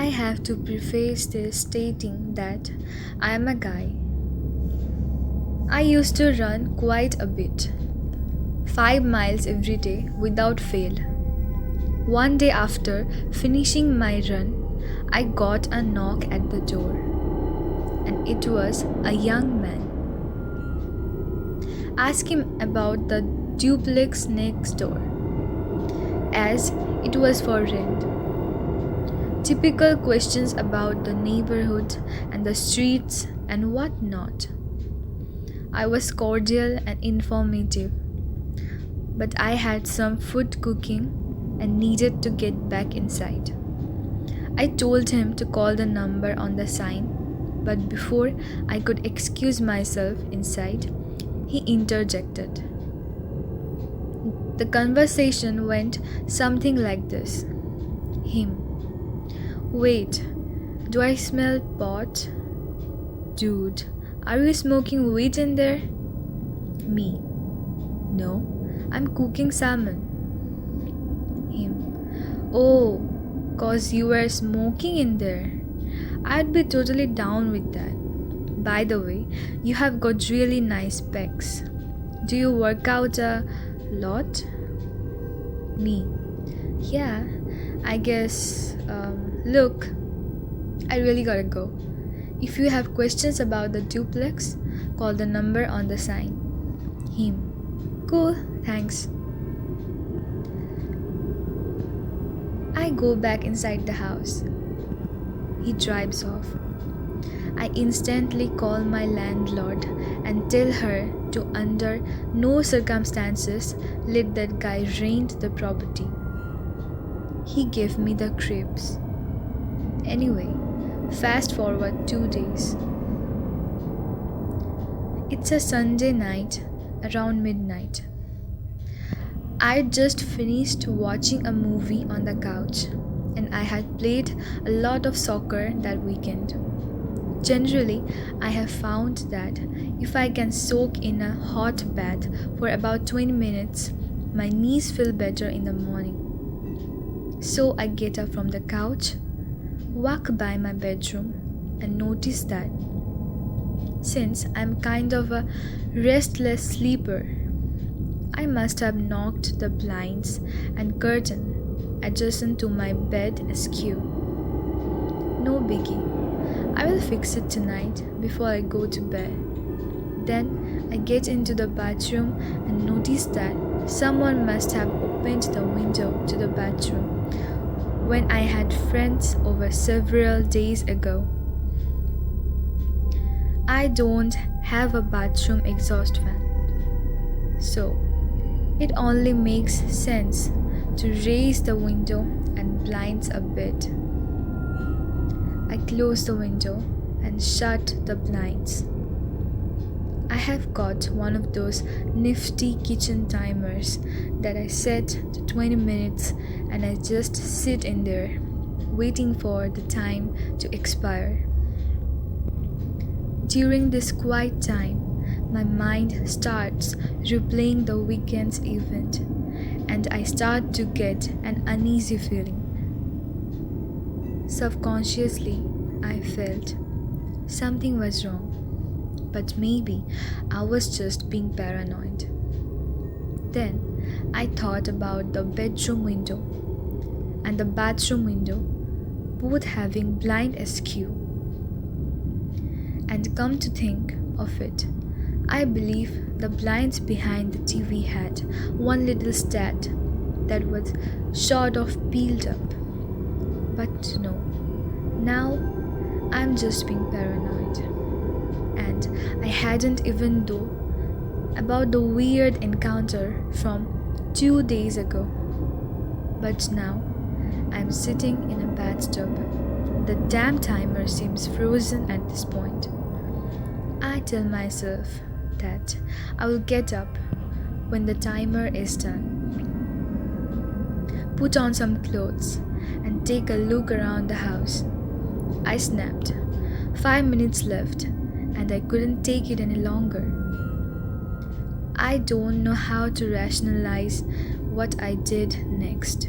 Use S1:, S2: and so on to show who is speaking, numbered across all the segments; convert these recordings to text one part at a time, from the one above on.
S1: I have to preface this stating that I am a guy. I used to run quite a bit, 5 miles every day without fail. One day after finishing my run, I got a knock at the door, and it was a young man. Ask him about the duplex next door, as it was for rent. Typical questions about the neighborhood and the streets and what not. I was cordial and informative, but I had some food cooking and needed to get back inside. I told him to call the number on the sign, but before I could excuse myself inside, he interjected. The conversation went something like this. Him. Wait, do I smell pot? Dude, are you smoking weed in there? Me. No, I'm cooking salmon. Him. Oh, cause you were smoking in there. I'd be totally down with that. By the way, you have got really nice pecs. Do you work out a lot? Me. Yeah, I guess. Look, I really gotta go. If you have questions about the duplex, call the number on the sign. Him. Cool, thanks. I go back inside the house. He drives off. I instantly call my landlord and tell her to, under no circumstances, let that guy rent the property. He gave me the creeps. Anyway, fast forward 2 days. It's a Sunday night around midnight. I just finished watching a movie on the couch and I had played a lot of soccer that weekend. Generally, I have found that if I can soak in a hot bath for about 20 minutes, my knees feel better in the morning. So I get up from the couch, walk by my bedroom, and notice that since I'm kind of a restless sleeper, I must have knocked the blinds and curtain adjacent to my bed askew. No biggie. I will fix it tonight before I go to bed. Then I get into the bathroom and notice that someone must have opened the window to the bathroom when I had friends over several days ago. I don't have a bathroom exhaust fan, so it only makes sense to raise the window and blinds a bit. I close the window and shut the blinds. I have got one of those nifty kitchen timers that I set to 20 minutes and I just sit in there waiting for the time to expire. During this quiet time, my mind starts replaying the weekend's event and I start to get an uneasy feeling. Subconsciously, I felt something was wrong, but maybe I was just being paranoid. Then I thought about the bedroom window and the bathroom window, both having blind askew. And come to think of it, I believe the blinds behind the TV had one little stat that was sort of peeled up. But no, now I'm just being paranoid. And I hadn't even thought about the weird encounter from 2 days ago. But now I'm sitting in a bathtub. The damn timer seems frozen at this point. I tell myself that I will get up when the timer is done. Put on some clothes and take a look around the house. I snapped. 5 minutes left and I couldn't take it any longer. I don't know how to rationalize what I did next.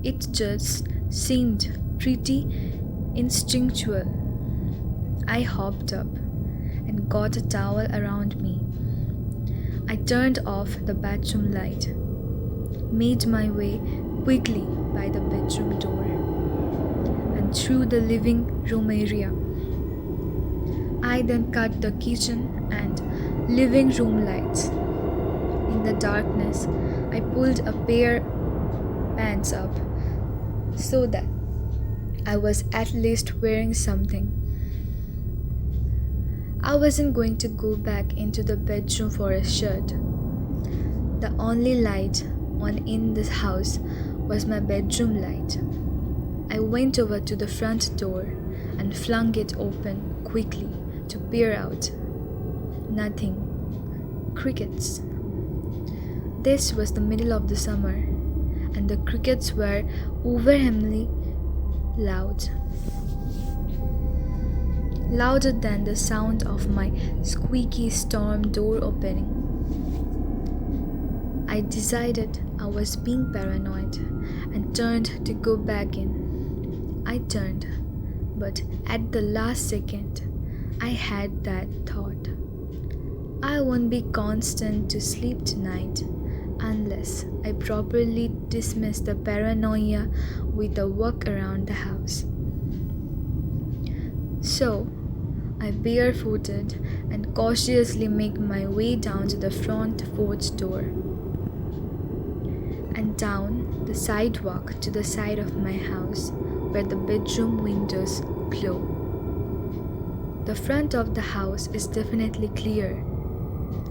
S1: It just seemed pretty instinctual. I hopped up and got a towel around me. I turned off the bathroom light, made my way quickly by the bedroom door and through the living room area. I then cut the kitchen and living room lights. In the darkness, I pulled a pair pants up so that I was at least wearing something. I wasn't going to go back into the bedroom for a shirt. The only light on in this house was my bedroom light. I went over to the front door and flung it open quickly to peer out. Nothing. Crickets. This was the middle of the summer, and the crickets were overwhelmingly loud. Louder than the sound of my squeaky storm door opening. I decided I was being paranoid and turned to go back in. I turned, but at the last second, I had that thought. I won't be constant to sleep tonight unless I properly dismiss the paranoia with a walk around the house. So, I barefooted and cautiously make my way down to the front porch door and down the sidewalk to the side of my house where the bedroom windows glow. The front of the house is definitely clear.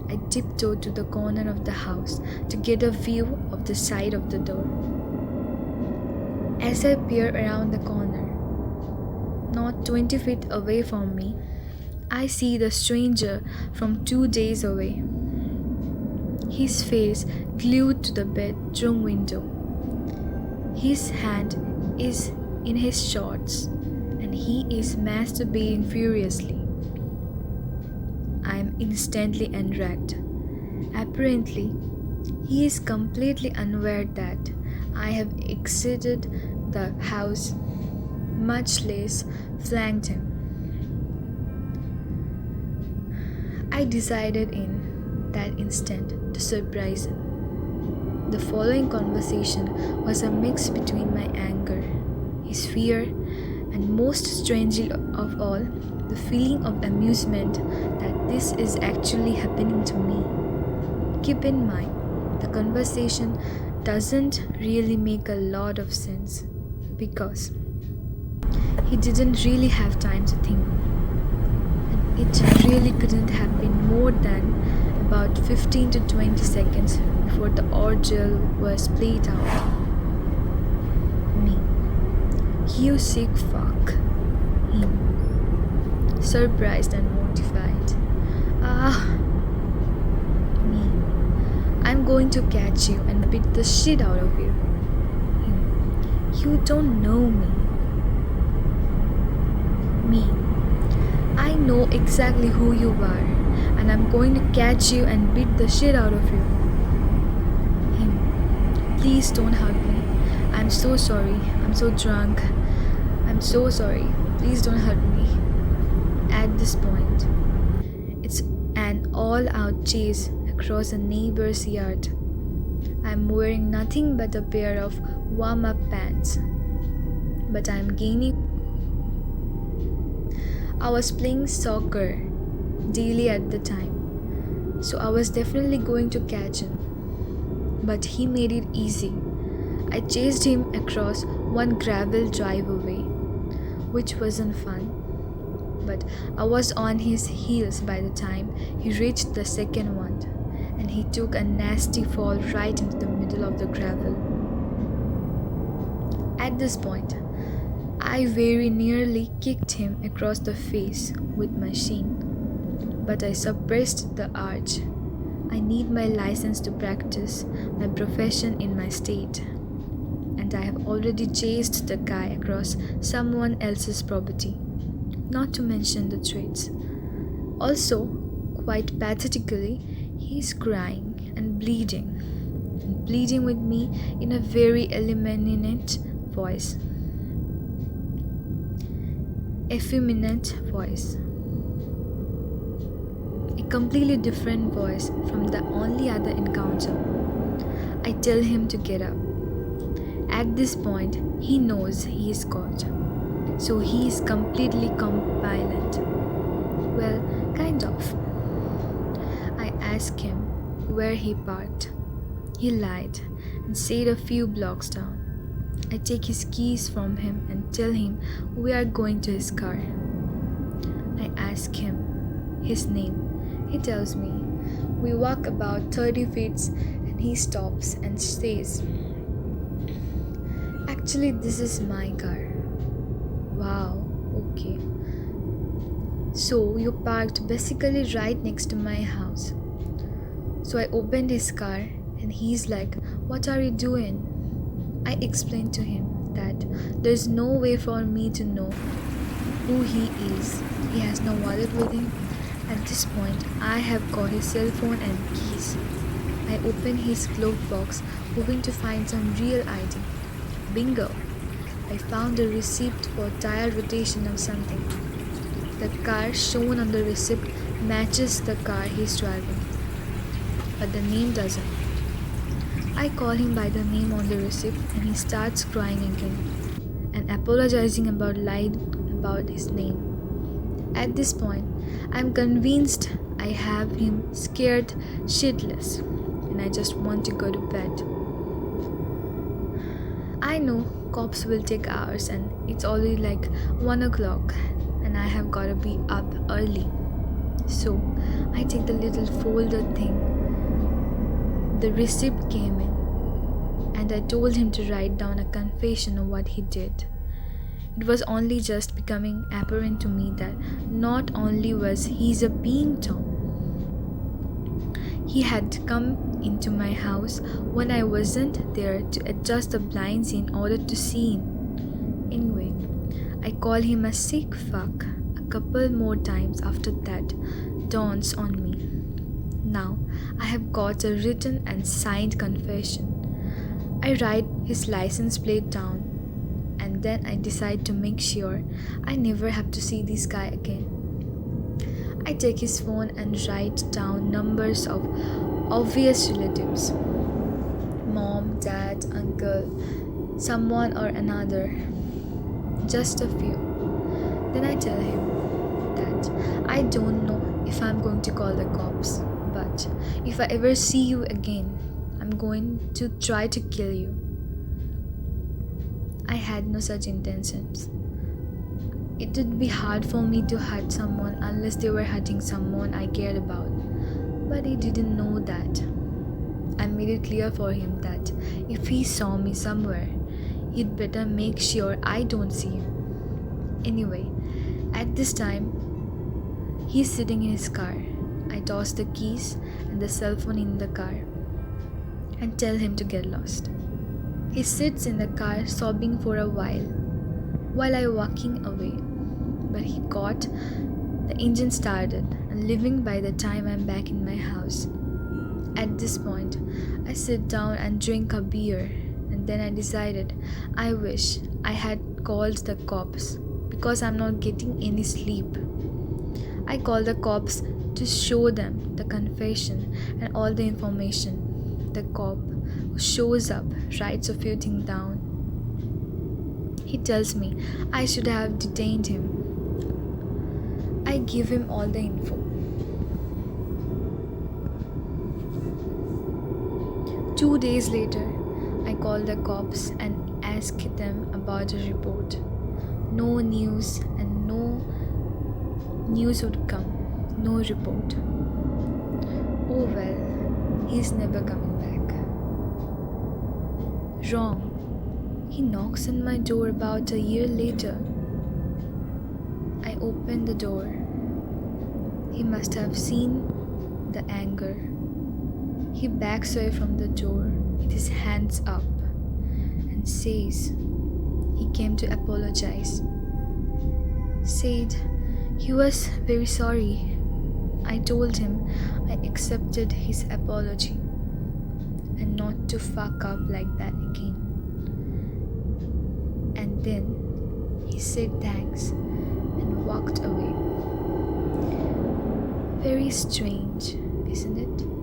S1: I tiptoed to the corner of the house to get a view of the side of the door. As I peer around the corner, not 20 feet away from me, I see the stranger from 2 days away. His face glued to the bedroom window. His hand is in his shorts and he is masturbating furiously. I am instantly enraged. Apparently, he is completely unaware that I have exited the house, much less flanked him. I decided in that instant to surprise him. The following conversation was a mix between my anger, his fear, and most strangely of all, the feeling of amusement that this is actually happening to me. Keep in mind, the conversation doesn't really make a lot of sense because he didn't really have time to think. And it really couldn't have been more than about 15 to 20 seconds before the ordeal was played out. Me. You sick fuck. Him. Surprised and mortified. Me. I'm going to catch you and beat the shit out of you. Him. You don't know me. Me. I know exactly who you are, and I'm going to catch you and beat the shit out of you. Him. Please don't hurt me. I'm so sorry. I'm so drunk. I'm so sorry. Please don't hurt me. At this point, it's an all-out chase across a neighbor's yard. I'm wearing nothing but a pair of warm-up pants, but I'm gaining. I was playing soccer daily at the time, so I was definitely going to catch him. But he made it easy. I chased him across one gravel drive away, which wasn't fun. But I was on his heels by the time he reached the second one, and he took a nasty fall right into the middle of the gravel. At this point, I very nearly kicked him across the face with my shin, but I suppressed the urge. I need my license to practice my profession in my state, and I have already chased the guy across someone else's property, not to mention the threats. Also, quite pathetically, he's crying and pleading with me in a very effeminate voice. effeminate voice. A completely different voice from the only other encounter. I tell him to get up. At this point, he knows he is caught. So he is completely compliant. Well, kind of. I ask him where he parked. He lied and said a few blocks down. I take his keys from him and tell him we are going to his car. I ask him his name. He tells me. We walk about 30 feet and he stops and says, "Actually, this is my car." Wow, okay. So you parked basically right next to my house. So I opened his car and he's like, "What are you doing?" I explained to him that there's no way for me to know who he is. He has no wallet with him. At this point, I have got his cell phone and keys. I open his glove box, hoping to find some real ID. Bingo! I found a receipt for tire rotation or something. The car shown on the receipt matches the car he's driving, but the name doesn't. I call him by the name on the receipt and he starts crying again and apologizing about lying about his name. At this point, I'm convinced I have him scared shitless and I just want to go to bed. I know cops will take hours and it's already like 1 o'clock and I have gotta be up early. So I take the little folder thing. The receipt came in and I told him to write down a confession of what he did. It was only just becoming apparent to me that not only was he a being Tom, he had come into my house when I wasn't there to adjust the blinds in order to see him. Anyway, I call him a sick fuck a couple more times after that dawns on me. Now I have got a written and signed confession. I write his license plate down and then I decide to make sure I never have to see this guy again. I take his phone and write down numbers of obvious relatives: mom, dad, uncle, someone or another. Just a few. Then I tell him that I don't know if I'm going to call the cops, but if I ever see you again, I'm going to try to kill you. I had no such intentions. It would be hard for me to hurt someone unless they were hurting someone I cared about. But he didn't know that. I made it clear for him that if he saw me somewhere, he'd better make sure I don't see him. Anyway, at this time, he's sitting in his car. I toss the keys and the cell phone in the car and tell him to get lost. He sits in the car sobbing for a while I walking away. But he got the engine started and leaving by the time I'm back in my house. At this point, I sit down and drink a beer and then I decided I wish I had called the cops because I'm not getting any sleep. I call the cops to show them the confession and all the information. The cop who shows up writes a few things down. He tells me I should have detained him. I give him all the info. 2 days later, I call the cops and ask them about the report. No news and no news would come. No report. Oh well, he's never coming back. Wrong. He knocks on my door about a year later. I open the door. He must have seen the anger. He backs away from the door with his hands up and says he came to apologize. Said he was very sorry. I told him I accepted his apology and not to fuck up like that again. And then he said thanks very strange, isn't it?